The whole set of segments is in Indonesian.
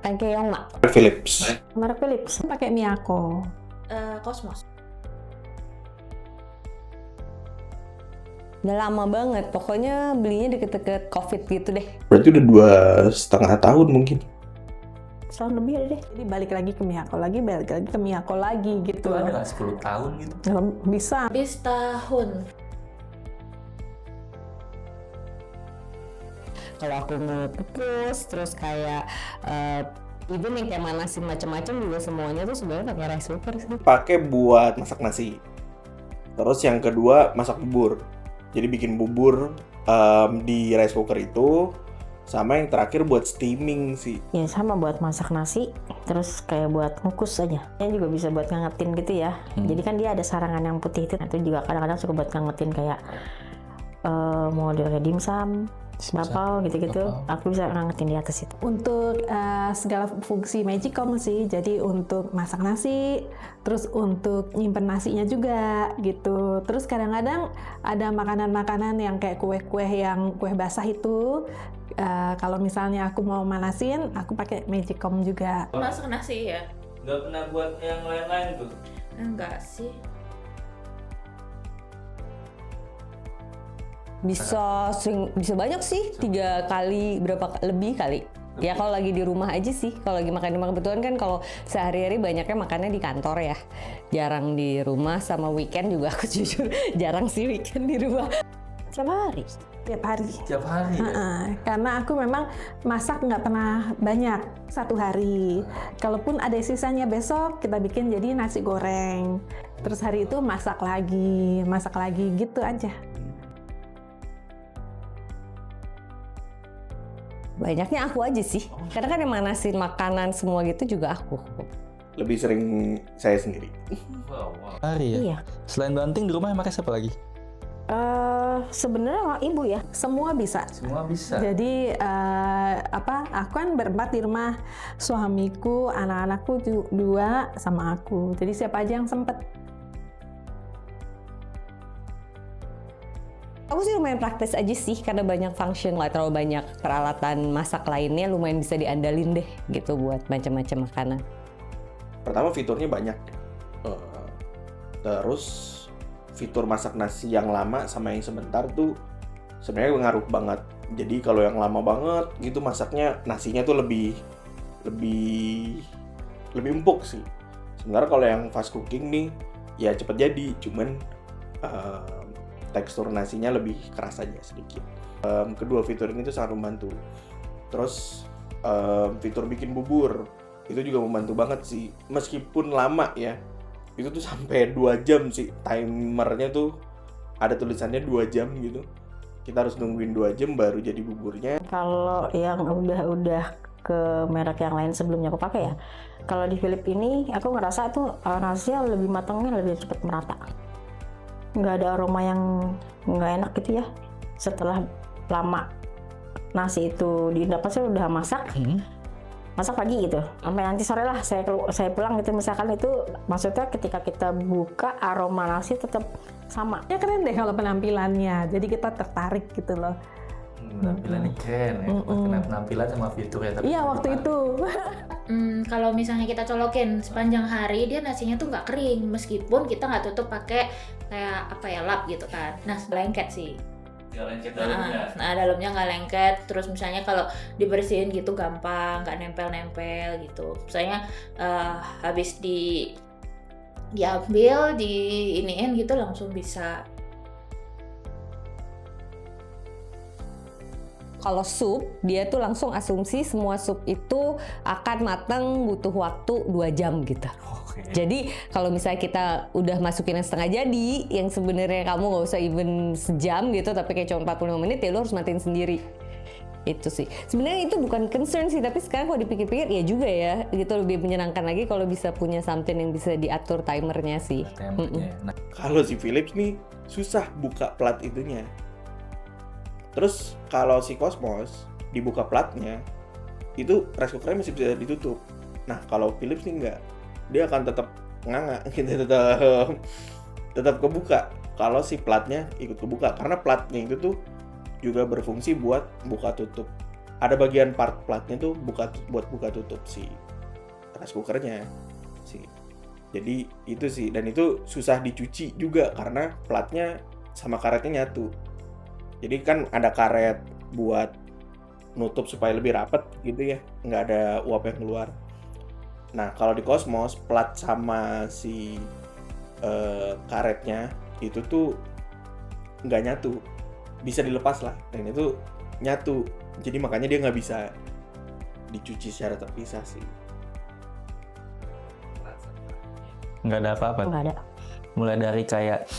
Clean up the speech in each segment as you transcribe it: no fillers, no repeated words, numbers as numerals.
Keongma. Philips. Merek Philips. Pakai Miyako. Cosmos. Udah lama banget, pokoknya belinya deket-deket COVID gitu deh. Berarti udah 2,5 tahun mungkin. Setahun lebih ada deh. Jadi balik lagi ke Miyako lagi, balik lagi ke Miyako lagi gitu. Itu ada nggak 10 tahun gitu? Bisa. Habis tahun. Kalau aku nge-pupus, terus kayak even yang kayak manasin macam-macam juga semuanya tuh sebenarnya pakai rice cooker sih. Pakai buat masak nasi. Terus yang kedua masak bubur. Jadi bikin bubur di rice cooker itu. Sama yang terakhir buat steaming sih. Ya sama buat masak nasi, terus kayak buat ngukus aja. Ini juga bisa buat ngangetin gitu ya. Jadi kan dia ada sarangan yang putih itu. Nah, itu juga kadang-kadang suka buat ngangetin kayak model kayak dimsum, bapau gitu-gitu. Aku bisa ngangetin di atas itu. Untuk segala fungsi Magicom sih, jadi untuk masak nasi, terus untuk nyimpen nasinya juga gitu. Terus kadang-kadang ada makanan-makanan yang kayak kue-kue yang kue basah itu, kalau misalnya aku mau manasin, aku pakai Magicom juga. Masak nasi ya? Nggak pernah buat yang lain-lain tuh? Enggak sih. Bisa banyak sih, 3 kali lebih kali. Ya kalau lagi di rumah aja sih, kalau lagi makan kebetulan kan kalau sehari-hari banyaknya makannya di kantor ya. Jarang di rumah, sama weekend juga aku jujur jarang sih weekend di rumah. Tiap hari. Tiap hari. Tiap hari ya? Karena aku memang masak nggak pernah banyak, 1 hari. Kalaupun ada sisanya besok, kita bikin jadi nasi goreng. Terus hari itu masak lagi gitu aja. Banyaknya aku aja sih, karena kan yang manasin makanan semua gitu juga aku. Lebih sering saya sendiri. Wow. Hari ya? Iya. Selain banting di rumah yang pakai siapa lagi? Sebenarnya ibu ya. Semua bisa. Semua bisa. Jadi aku kan berempat di rumah, suamiku, anak-anakku 2 sama aku. Jadi siapa aja yang sempet. Aku sih lumayan praktis aja sih, karena banyak function lah, terlalu banyak peralatan masak lainnya, lumayan bisa diandalin deh gitu buat macam-macam makanan. Pertama fiturnya banyak. Terus fitur masak nasi yang lama sama yang sebentar tuh sebenarnya ngaruh banget. Jadi kalau yang lama banget gitu masaknya, nasinya tuh lebih empuk sih. Sebenarnya kalau yang fast cooking nih ya cepet jadi, cuman tekstur nasinya lebih keras aja sedikit. Kedua fitur ini tuh sangat membantu. Terus fitur bikin bubur itu juga membantu banget sih, meskipun lama ya. Itu tuh sampai 2 jam sih, timernya tuh ada tulisannya 2 jam gitu. Kita harus nungguin 2 jam baru jadi buburnya. Kalau yang udah ke merek yang lain sebelumnya aku pakai ya, kalau di Philips ini aku ngerasa tuh nasinya lebih matangnya lebih cepat merata. Nggak ada aroma yang nggak enak gitu ya setelah lama nasi itu di dapatnya udah masak pagi gitu sampai nanti sore lah saya pulang gitu, misalkan itu maksudnya ketika kita buka aroma nasi tetap sama ya. Keren deh kalau penampilannya, jadi kita tertarik gitu loh. Penampilannya keren ya, penampilan sama fiturnya. Iya waktu itu. Kalau misalnya kita colokin sepanjang hari, dia nasinya tuh nggak kering meskipun kita nggak tutup pakai kayak lap gitu kan. Nah, lengket sih. Nggak lengket dalamnya. Nah, dalamnya nggak lengket. Terus misalnya kalau dibersihin gitu gampang, nggak nempel-nempel gitu. Misalnya habis diambil, diiniin gitu langsung bisa. Kalau sup, dia tuh langsung asumsi semua sup itu akan matang butuh waktu 2 jam gitu. Jadi kalau misalnya kita udah masukin yang setengah jadi, yang sebenarnya kamu nggak usah even sejam gitu, tapi kayak cuma 45 menit ya lo harus matiin sendiri. Itu sih. Sebenarnya itu bukan concern sih, tapi sekarang kalau dipikir-pikir ya juga ya, gitu lebih menyenangkan lagi kalau bisa punya something yang bisa diatur timernya sih. Kalau si Philips nih susah buka plat itunya. Terus kalau si Cosmos dibuka platnya itu rice cookernya masih bisa ditutup. Nah kalau Philips nih enggak, dia akan tetap nganga gitu, tetap kebuka kalau si platnya ikut kebuka, karena platnya itu tuh juga berfungsi buat buka tutup ada bagian part platnya tuh buat buka tutup si rice cookernya sih. Jadi itu sih, dan itu susah dicuci juga karena platnya sama karetnya nyatu. Jadi kan ada karet buat nutup supaya lebih rapet gitu ya, nggak ada uap yang keluar. Nah kalau di Cosmos plat sama si karetnya itu tuh nggak nyatu, bisa dilepas lah, dan itu nyatu. Jadi makanya dia nggak bisa dicuci secara terpisah sih. Nggak ada apa-apa. Nggak ada. Mulai dari kayak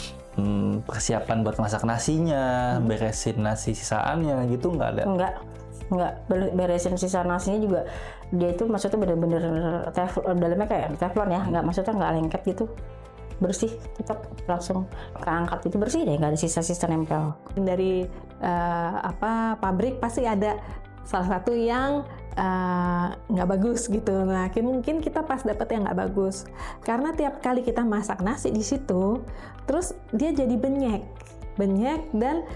persiapan buat masak nasinya, beresin nasi sisaannya gitu nggak ada. Enggak, beresin sisa nasinya juga dia itu maksudnya bener-bener dalamnya kayak teflon ya, nggak, maksudnya nggak lengket gitu, bersih, tetap langsung keangkat itu bersih deh, nggak ada sisa-sisa nempel. Dari pabrik pasti ada salah satu yang nggak bagus gitu. Nah, mungkin kita pas dapet yang nggak bagus karena tiap kali kita masak nasi di situ, terus dia jadi benyek dan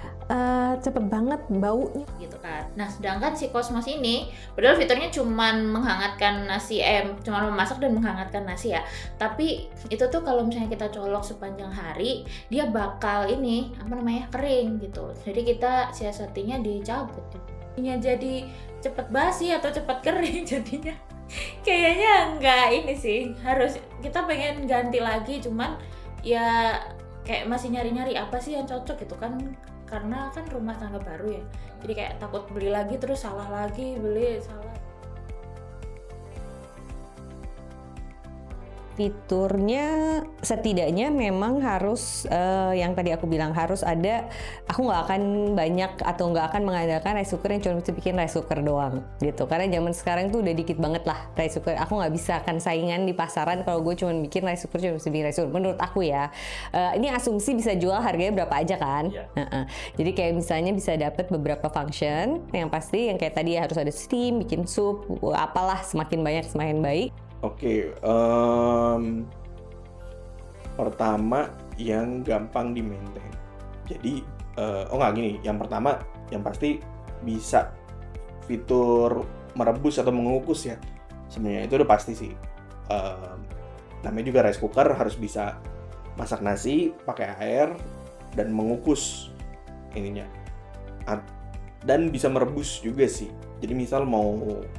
cepet banget baunya gitu kan. Nah, sedangkan si Cosmos ini padahal fiturnya cuman menghangatkan nasi, cuman memasak dan menghangatkan nasi ya. Tapi itu tuh kalau misalnya kita colok sepanjang hari, dia bakal kering gitu. Jadi kita siasatinya dicabut. Ini jadi cepet basi atau cepet kering jadinya. Kayaknya enggak ini sih. Harus kita pengen ganti lagi, cuman ya kayak masih nyari-nyari apa sih yang cocok gitu kan, karena kan rumah tangga baru ya, jadi kayak takut beli lagi terus salah lagi, Fiturnya setidaknya memang harus yang tadi aku bilang harus ada. Aku nggak akan banyak atau nggak akan mengandalkan rice cooker yang cuma bisa bikin rice cooker doang gitu, karena zaman sekarang tuh udah dikit banget lah rice cooker. Aku nggak bisa akan saingan di pasaran kalau gue cuma bikin rice cooker, cuma bisa bikin rice cooker menurut aku ya. Ini asumsi bisa jual harganya berapa aja kan. Jadi kayak misalnya bisa dapat beberapa function, yang pasti yang kayak tadi harus ada steam, bikin sup, apalah, semakin banyak semakin baik. Oke, pertama yang gampang di maintain. Jadi, yang pertama yang pasti bisa fitur merebus atau mengukus ya. Sebenarnya itu udah pasti sih. Namanya juga rice cooker, harus bisa masak nasi pakai air dan mengukus ininya. Dan bisa merebus juga sih. Jadi misal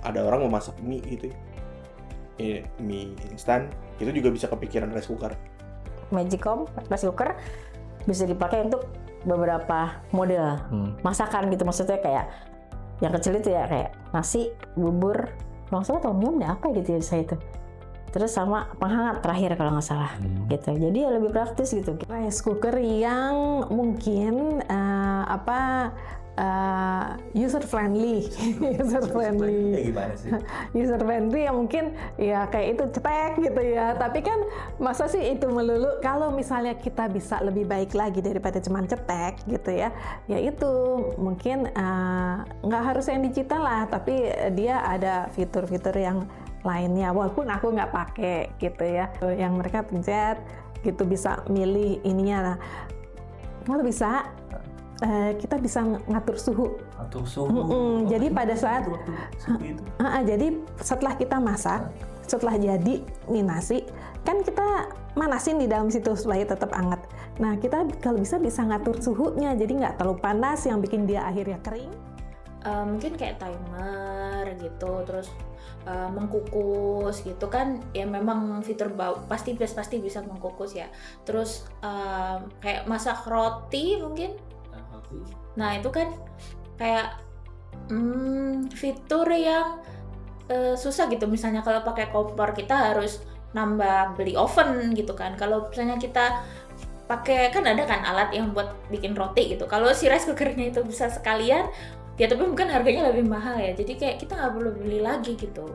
ada orang mau masak mie gitu ya, mie instan, itu juga bisa kepikiran rice cooker. Magicom rice cooker bisa dipakai untuk beberapa model masakan gitu, maksudnya kayak yang kecil itu ya, kayak nasi, bubur, maksudnya tom yum deh apa gitu ya saya itu. Terus sama penghangat terakhir kalau nggak salah gitu. Jadi ya lebih praktis gitu. rice cooker yang mungkin user friendly Gimana sih? user friendly yang mungkin ya kayak itu cetek gitu ya. Tapi kan masa sih itu melulu, kalau misalnya kita bisa lebih baik lagi daripada cuman cetek gitu ya itu mungkin nggak harus yang digital lah, tapi dia ada fitur-fitur yang lainnya walaupun aku nggak pakai gitu ya, yang mereka pencet gitu bisa milih ininya. Nah, kalau bisa kita bisa ngatur suhu. Jadi pada saat jadi setelah kita masak, setelah jadi mie nasi, kan kita manasin di dalam situ supaya tetap hangat. Nah, kita kalau bisa ngatur suhunya, jadi nggak terlalu panas yang bikin dia akhirnya kering. Mungkin kayak timer gitu, terus mengkukus gitu kan ya, memang fitur pasti bisa mengkukus ya. Terus kayak masak roti mungkin. Nah itu kan kayak fitur yang susah gitu. Misalnya kalau pakai kompor kita harus beli oven gitu kan. Kalau misalnya kita pakai, kan ada kan alat yang buat bikin roti gitu. Kalau si rice cookernya itu bisa sekalian ya, tapi mungkin harganya lebih mahal ya. Jadi kayak kita nggak perlu beli lagi gitu.